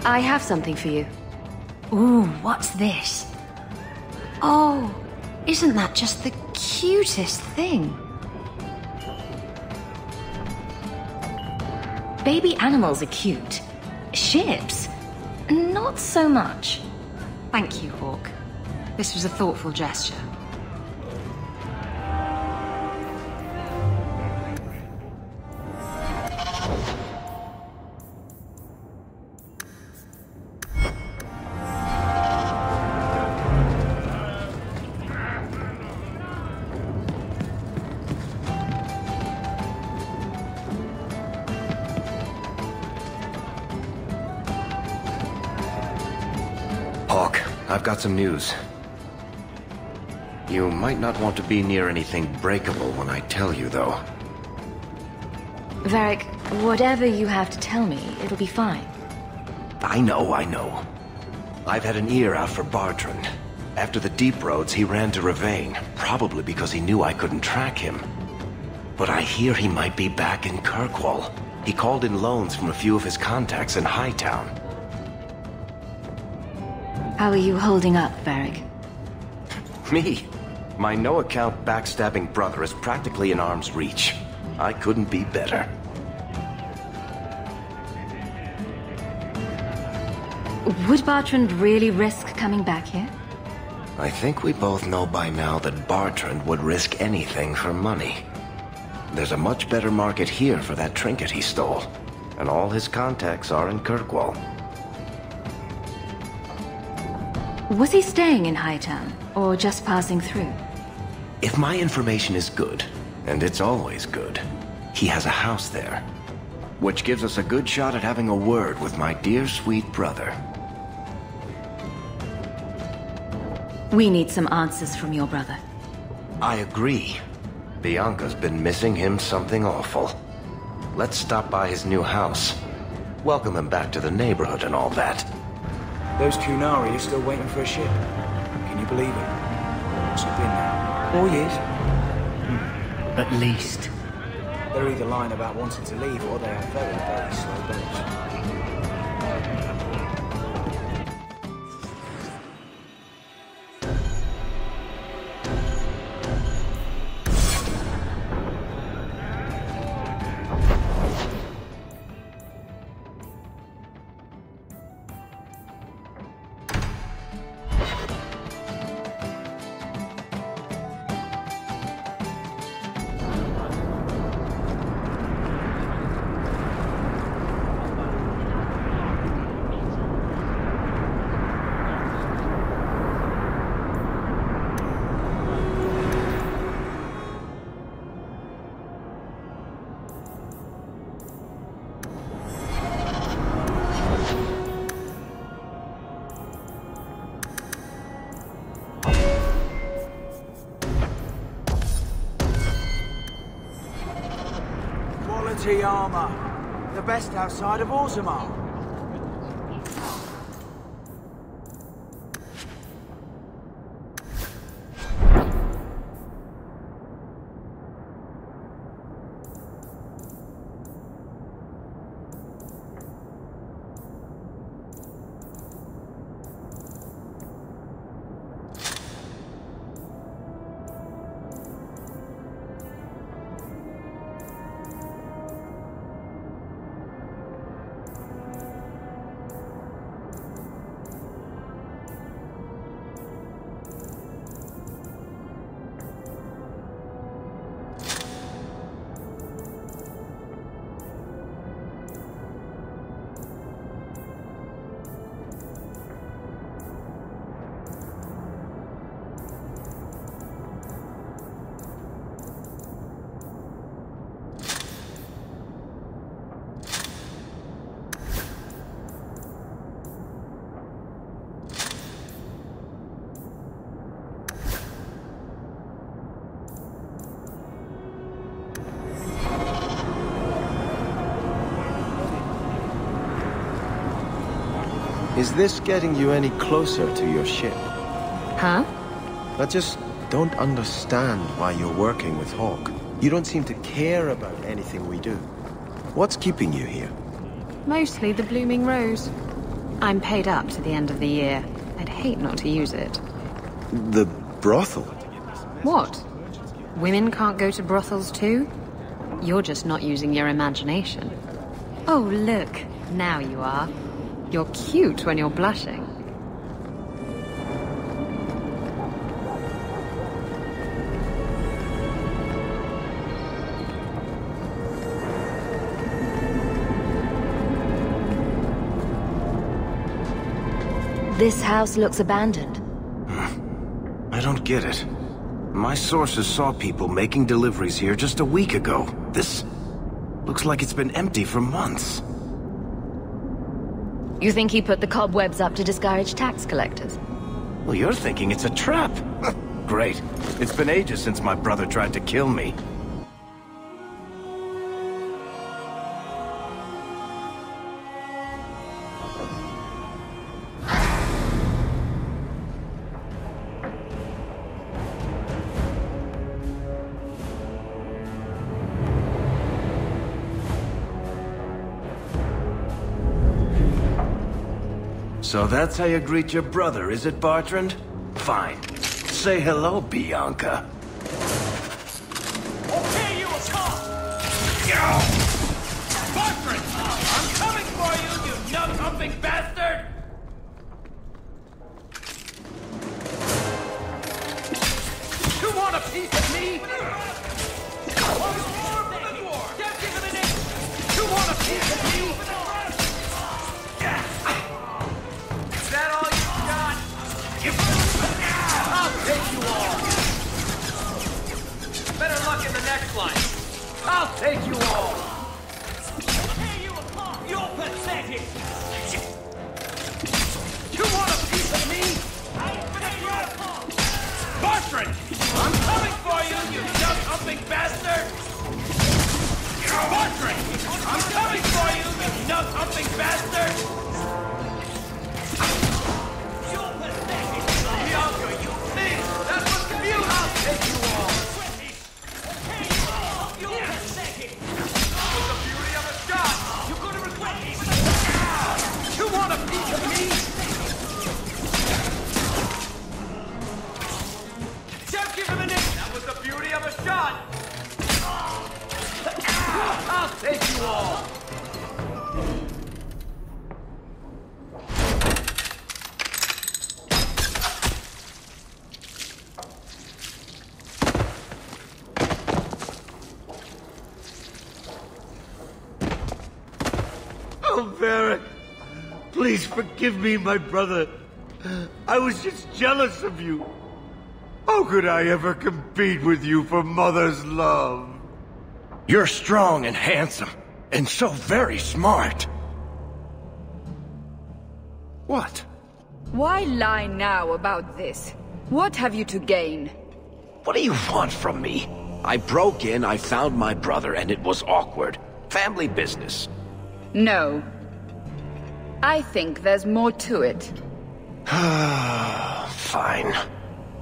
I have something for you. Ooh, what's this? Oh, isn't that just the cutest thing? Baby animals are cute. Ships? Not so much. Thank you, Hawk. This was a thoughtful gesture. Hawk, I've got some news. You might not want to be near anything breakable when I tell you, though. Varric, whatever you have to tell me, it'll be fine. I know. I've had an ear out for Bartrand. After the Deep Roads, he ran to Ravane, probably because he knew I couldn't track him. But I hear he might be back in Kirkwall. He called in loans from a few of his contacts in Hightown. How are you holding up, Varric? Me? My no-account backstabbing brother is practically in arm's reach. I couldn't be better. Would Bartrand really risk coming back here? I think we both know by now that Bartrand would risk anything for money. There's a much better market here for that trinket he stole, and all his contacts are in Kirkwall. Was he staying in Hightown, or just passing through? If my information is good, and it's always good, he has a house there. Which gives us a good shot at having a word with my dear sweet brother. We need some answers from your brother. I agree. Bianca's been missing him something awful. Let's stop by his new house. Welcome him back to the neighborhood and all that. Those Kunari are still waiting for a ship. Can you believe it? What's it been now? 4 years? At least. They're either lying about wanting to leave, or they have very, very slow boats. Quality armor. The best outside of Orzammar. Is this getting you any closer to your ship? Huh? I just don't understand why you're working with Hawk. You don't seem to care about anything we do. What's keeping you here? Mostly the blooming rose. I'm paid up to the end of the year. I'd hate not to use it. The brothel? What? Women can't go to brothels too? You're just not using your imagination. Oh, look. Now you are. You're cute when you're blushing. This house looks abandoned. I don't get it. My sources saw people making deliveries here just a week ago. This looks like it's been empty for months. You think he put the cobwebs up to discourage tax collectors? Well, you're thinking it's a trap. Great. It's been ages since my brother tried to kill me. So that's how you greet your brother, is it, Bertrand? Fine. Say hello, Bianca. Okay, you a cop! Bertrand! I'm coming for you, you nut-humping bastard! You want a piece of me? Don't give him an inch! You want a piece of me? Is that all you got? I'll take you all! Better luck in the next line. I'll take you all! Hey, you apart! You're pathetic! You want a piece of me? Hey, you apart! Bertrand! I'm coming for you, you nut-humping bastard! Bertrand! I'm coming for you, you nut-humping bastard! Bianca, you think that was cute? I'll take you all! You're pathetic! That was the beauty of a shot! You're gonna regret it! You want a piece of me? Don't give him an inch! That was the beauty of a shot! I'll take you all! Oh, Varric, please forgive me, my brother. I was just jealous of you. How could I ever compete with you for Mother's love? You're strong and handsome, and so very smart. What? Why lie now about this? What have you to gain? What do you want from me? I broke in, I found my brother, and it was awkward. Family business. No. I think there's more to it. Fine.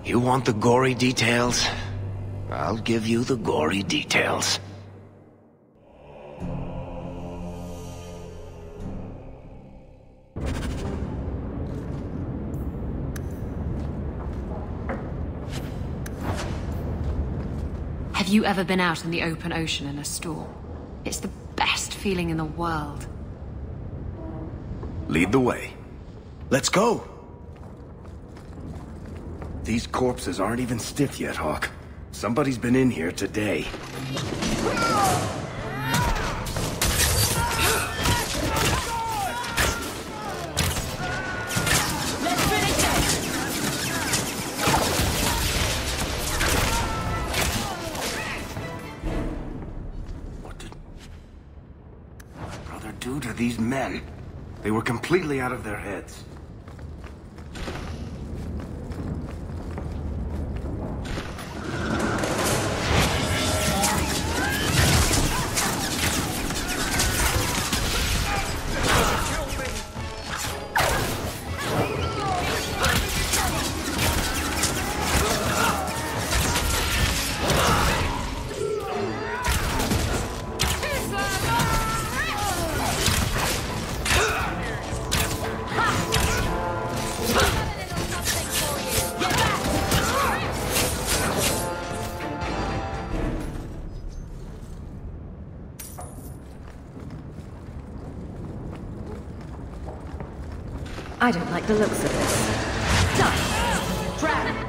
You want the gory details? I'll give you the gory details. Have you ever been out in the open ocean in a storm? It's the best feeling in the world. Lead the way. Let's go! These corpses aren't even stiff yet, Hawk. Somebody's been in here today. What did my brother do to these men? They were completely out of their heads. Ha! I don't like the looks of this. Done. Drag.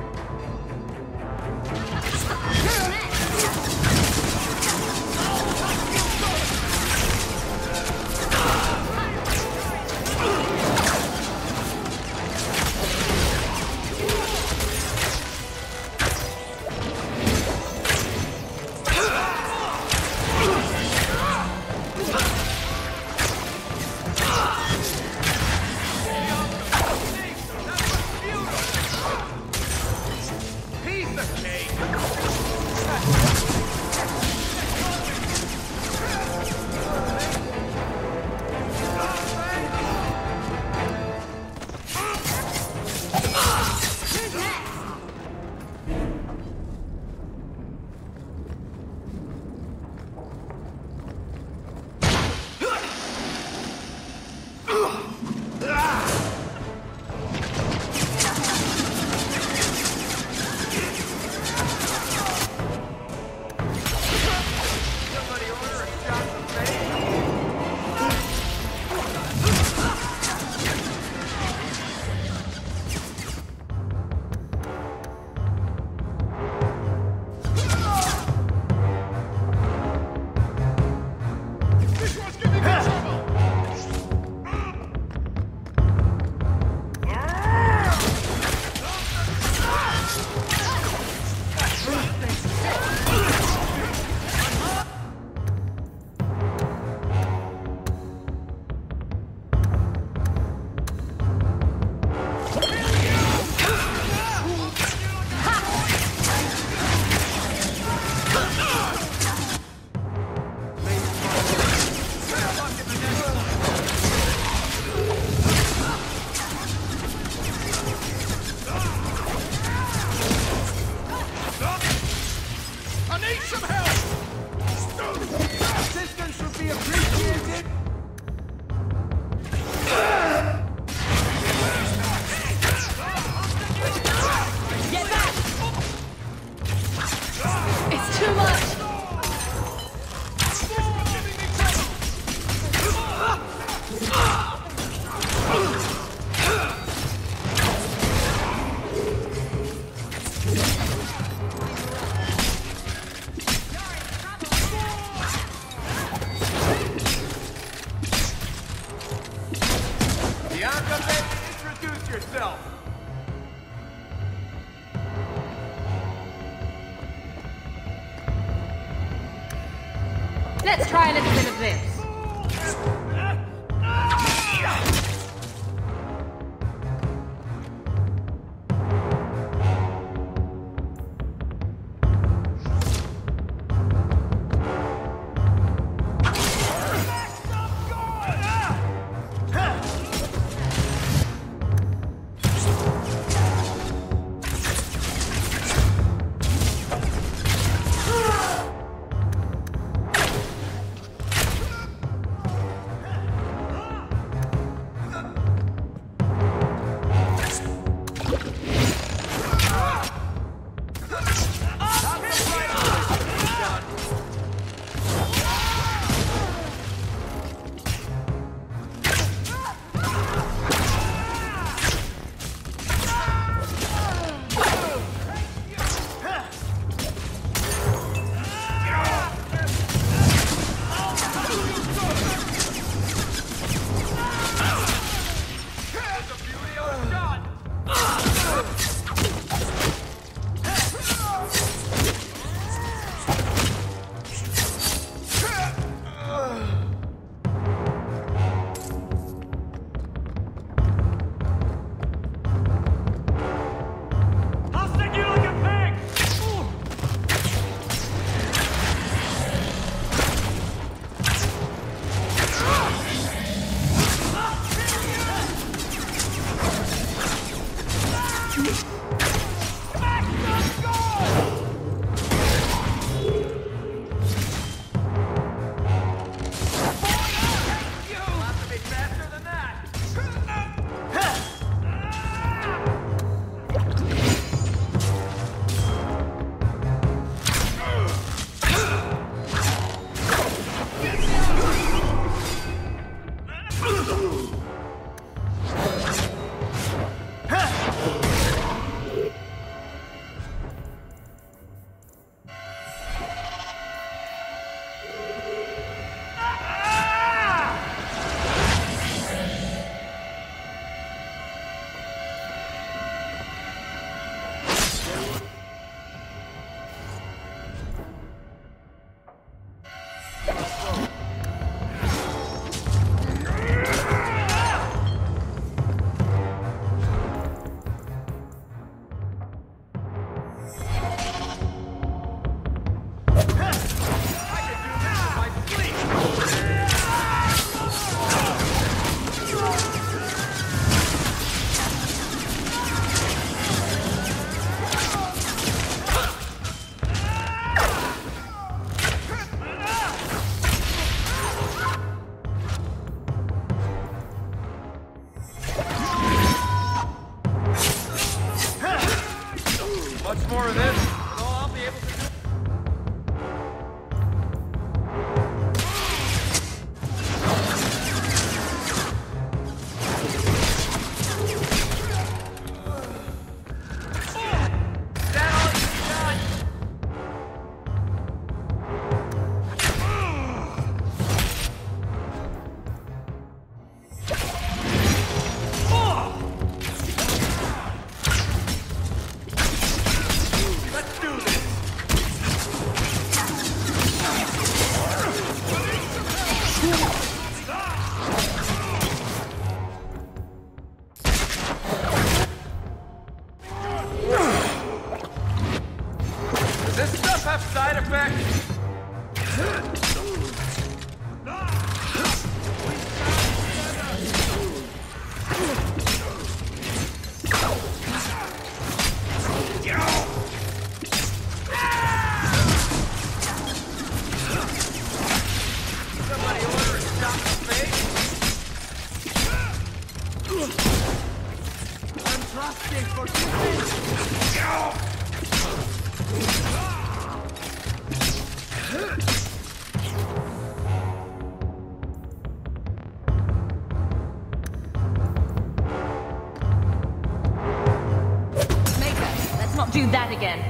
Let's try a little bit of this. more of this, and all I'll be able to do. Does this stuff have side effects? Somebody order a stop the face? I'm trusting for Let's not do that again.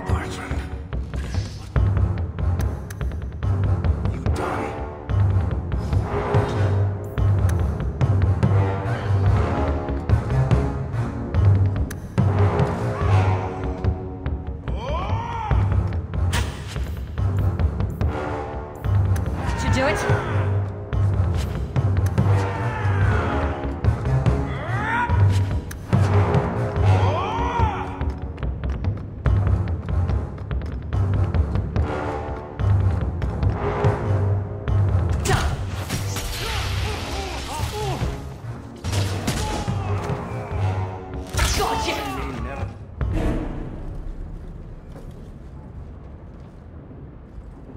Bartrand. You done? Should do it.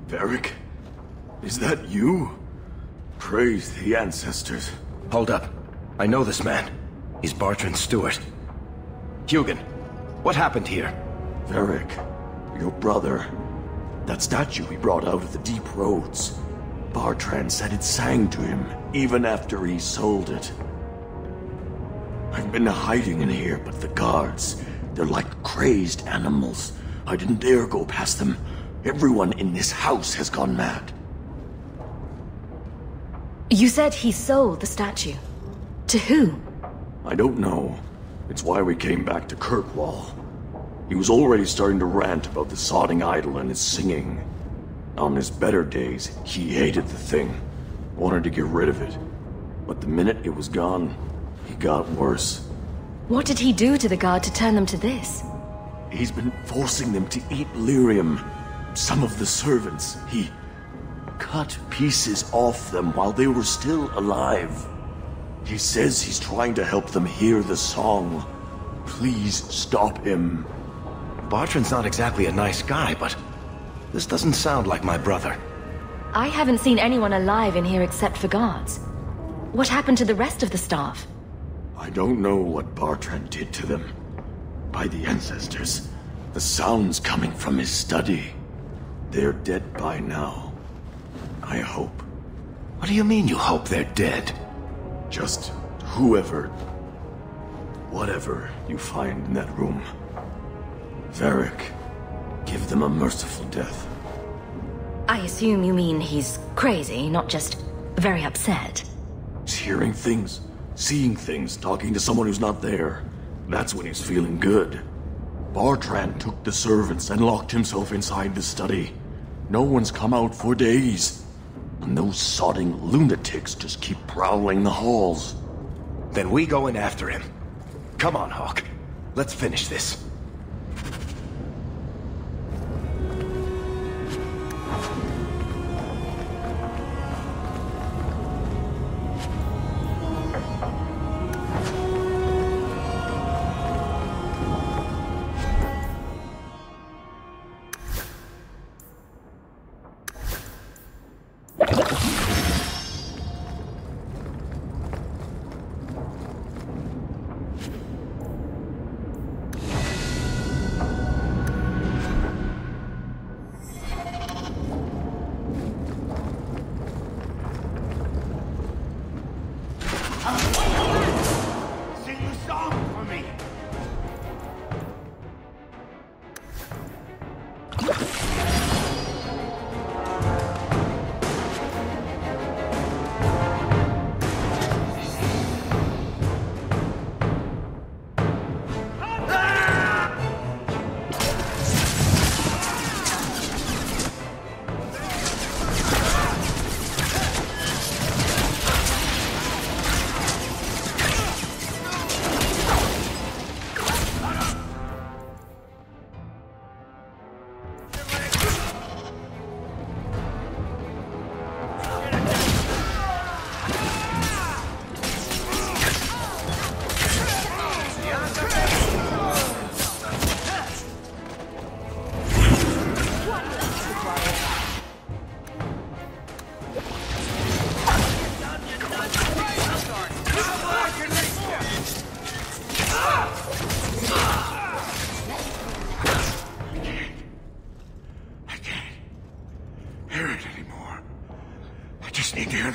Varric? Is that you? Praise the ancestors. Hold up. I know this man. He's Bartrand's steward. Hugin, what happened here? Varric, your brother. That statue he brought out of the deep roads. Bartrand said it sang to him, even after he sold it. I've been hiding in here, but the guards, they're like crazed animals. I didn't dare go past them. Everyone in this house has gone mad. You said he sold the statue. To who? I don't know. It's why we came back to Kirkwall. He was already starting to rant about the sodding idol and his singing. On his better days, he hated the thing. Wanted to get rid of it. But the minute it was gone, he got worse. What did he do to the guard to turn them to this? He's been forcing them to eat lyrium. Some of the servants, he cut pieces off them while they were still alive. He says he's trying to help them hear the song. Please stop him. Bartrand's not exactly a nice guy, but this doesn't sound like my brother. I haven't seen anyone alive in here except for guards. What happened to the rest of the staff? I don't know what Bartrand did to them. By the ancestors, the sound's coming from his study. They're dead by now. I hope. What do you mean you hope they're dead? Just whoever, whatever you find in that room. Varric, give them a merciful death. I assume you mean he's crazy, not just very upset. He's hearing things, seeing things, talking to someone who's not there. That's when he's feeling good. Bartrand took the servants and locked himself inside the study. No one's come out for days. And those sodding lunatics just keep prowling the halls. Then we go in after him. Come on, Hawk. Let's finish this. Sing a song for me.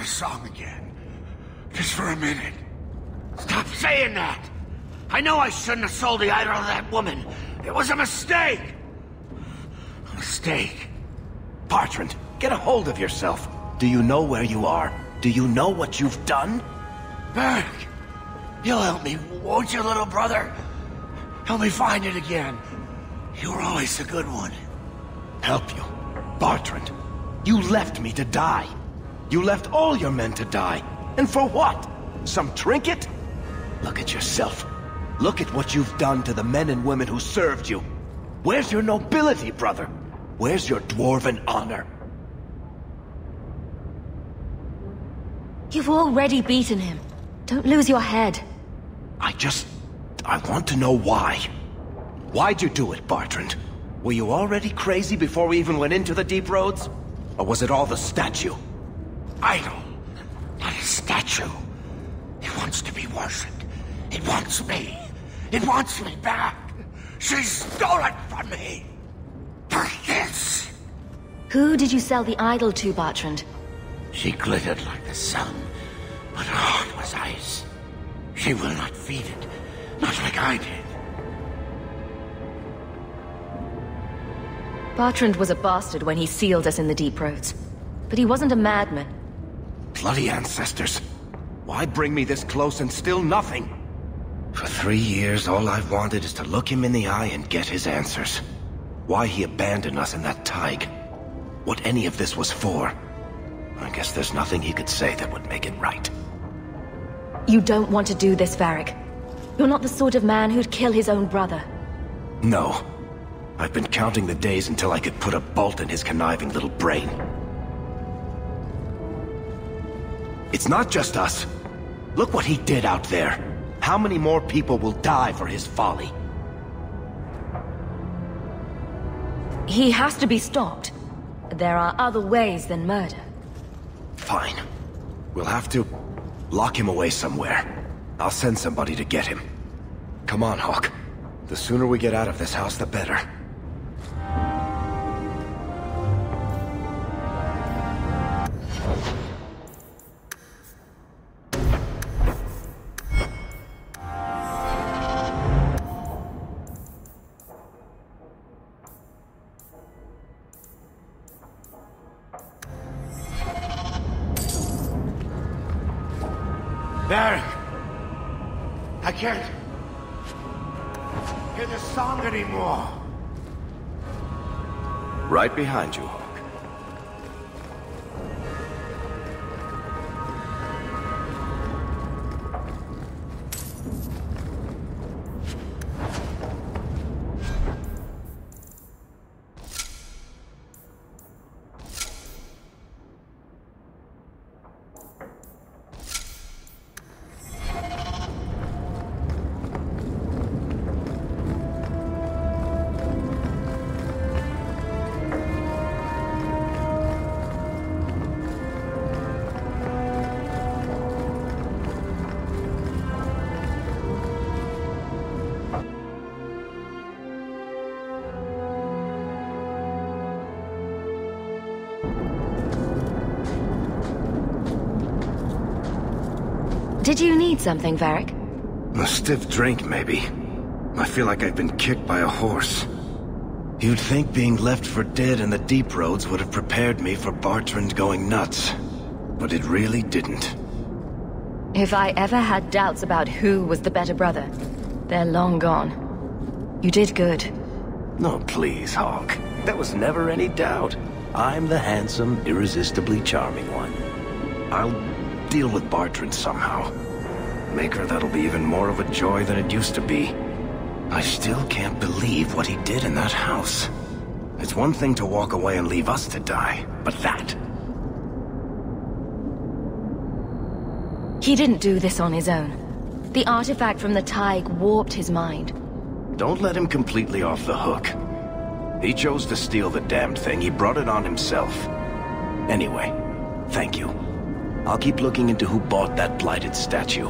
Song again. Just for a minute. Stop saying that! I know I shouldn't have sold the idol to that woman. It was a mistake! A mistake. Bertrand, get a hold of yourself. Do you know where you are? Do you know what you've done? Berg! You'll help me, won't you, little brother? Help me find it again. You were always a good one. Help you? Bertrand, you left me to die. You left all your men to die. And for what? Some trinket? Look at yourself. Look at what you've done to the men and women who served you. Where's your nobility, brother? Where's your dwarven honor? You've already beaten him. Don't lose your head. I want to know why. Why'd you do it, Bertrand? Were you already crazy before we even went into the deep roads? Or was it all the statue? Idol, not a statue. It wants to be worshipped. It wants me. It wants me back. She stole it from me. For this. Who did you sell the idol to, Bertrand? She glittered like the sun, but her heart was ice. She will not feed it, not like I did. Bertrand was a bastard when he sealed us in the deep roads. But he wasn't a madman. Bloody ancestors. Why bring me this close and still nothing? For 3 years, all I've wanted is to look him in the eye and get his answers. Why he abandoned us in that thaig. What any of this was for. I guess there's nothing he could say that would make it right. You don't want to do this, Varric. You're not the sort of man who'd kill his own brother. No. I've been counting the days until I could put a bolt in his conniving little brain. It's not just us. Look what he did out there. How many more people will die for his folly? He has to be stopped. There are other ways than murder. Fine. We'll have to lock him away somewhere. I'll send somebody to get him. Come on, Hawk. The sooner we get out of this house, the better. Varric! I can't hear the song anymore. Right behind you, Hawk. Did you need something, Varric? A stiff drink, maybe. I feel like I've been kicked by a horse. You'd think being left for dead in the deep roads would have prepared me for Bartrand going nuts. But it really didn't. If I ever had doubts about who was the better brother, they're long gone. You did good. No, please, Hawk. There was never any doubt. I'm the handsome, irresistibly charming one. I'll deal with Bartrand somehow. Make her that'll be even more of a joy than it used to be. I still can't believe what he did in that house. It's one thing to walk away and leave us to die, but that... He didn't do this on his own. The artifact from the Tig warped his mind. Don't let him completely off the hook. He chose to steal the damned thing. He brought it on himself. Anyway, thank you. I'll keep looking into who bought that blighted statue.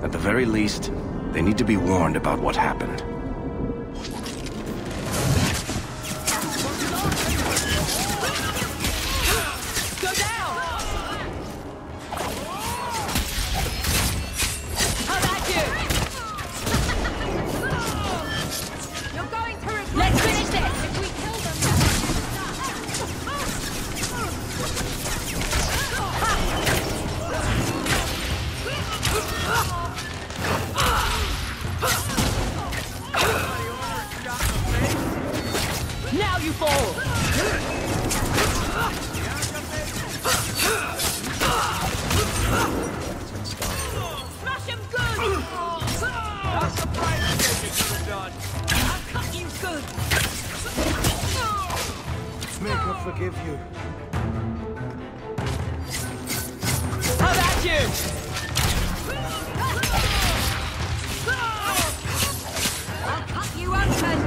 At the very least, they need to be warned about what happened. Go down! How about you? You're going to regret. Let's finish this! If we kill them... Now you fall! Smash him good! That's the price you could have done. I'll cut you good! Make her forgive you. How about you? I'll cut you open!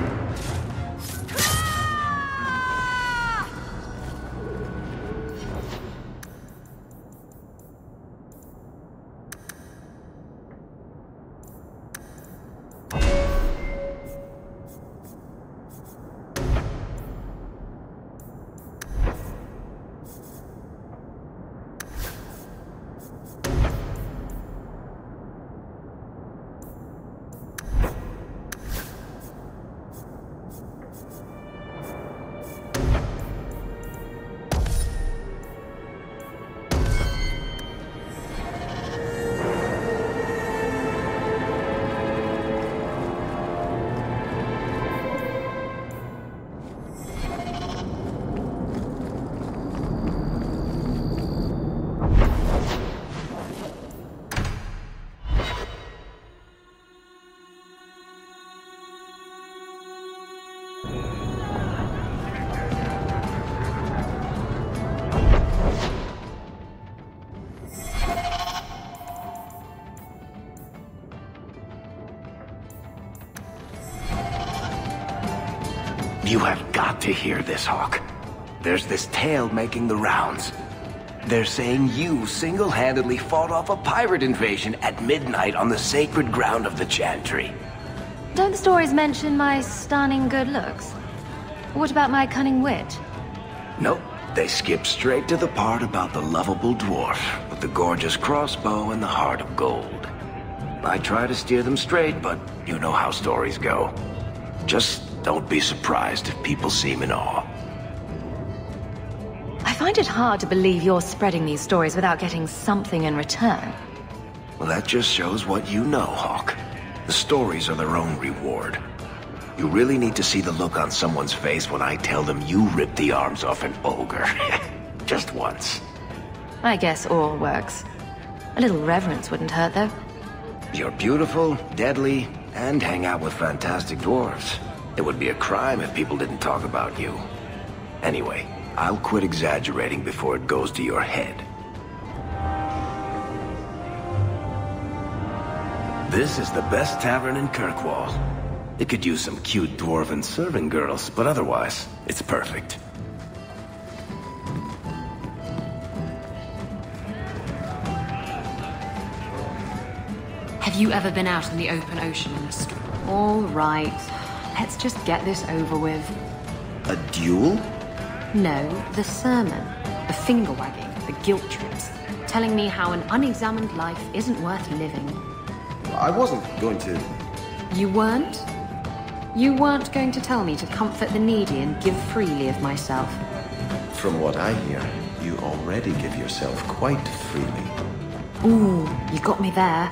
You have got to hear this, Hawk. There's this tale making the rounds. They're saying you single-handedly fought off a pirate invasion at midnight on the sacred ground of the Chantry. Don't the stories mention my stunning good looks? What about my cunning wit? Nope. They skip straight to the part about the lovable dwarf with the gorgeous crossbow and the heart of gold. I try to steer them straight, but you know how stories go. Just don't be surprised if people seem in awe. I find it hard to believe you're spreading these stories without getting something in return. Well, that just shows what you know, Hawk. The stories are their own reward. You really need to see the look on someone's face when I tell them you ripped the arms off an ogre. Just once. I guess all works. A little reverence wouldn't hurt, though. You're beautiful, deadly, and hang out with fantastic dwarves. It would be a crime if people didn't talk about you. Anyway, I'll quit exaggerating before it goes to your head. This is the best tavern in Kirkwall. It could use some cute dwarven serving girls, but otherwise, it's perfect. Have you ever been out in the open ocean in a storm? All right. Let's just get this over with. A duel? No, the sermon. The finger-wagging. The guilt trips. telling me how an unexamined life isn't worth living. I wasn't going to... You weren't? You weren't going to tell me to comfort the needy and give freely of myself. From what I hear, you already give yourself quite freely. Ooh, you got me there.